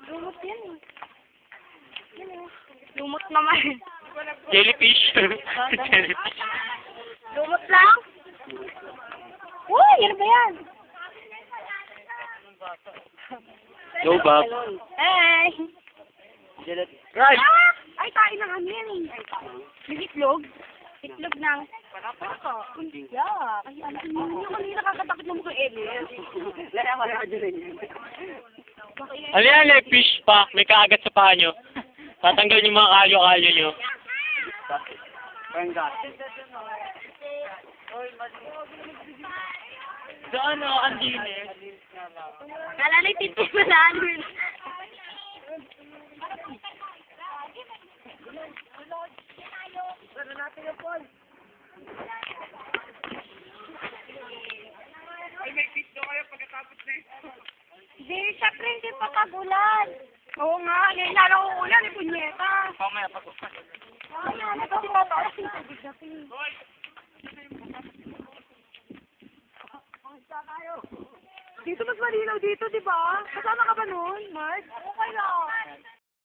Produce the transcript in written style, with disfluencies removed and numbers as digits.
Lumot yan. Lumot naman. Jellyfish. Jellyfish. Lumot lang? Uy, ano ba yan? Go, Bob. Hey! Right. Ah! Ay, tayo ng ano yan eh. May itlog. Itlog ng... Parapako. Yeah. Kasi alam mo, yung kanina nakakatakot na mo kay Ellie. Ano yan, like fish pa? May kaagat sa paa nyo. Tatanggal yung mga kalyo-kalyo nyo. Doon o, ang dinis. Nalalay titis na namin. Hindi, syempre hindi pa pagulan. Oo nga, ngayon lalo ko ulan, punyeta. Mamaya pag Ay, ano ba si Papa? Kasi tubig na pin. Dito mas malinaw dito, di ba? Kasama ka ba nun, Mark? Okay lang.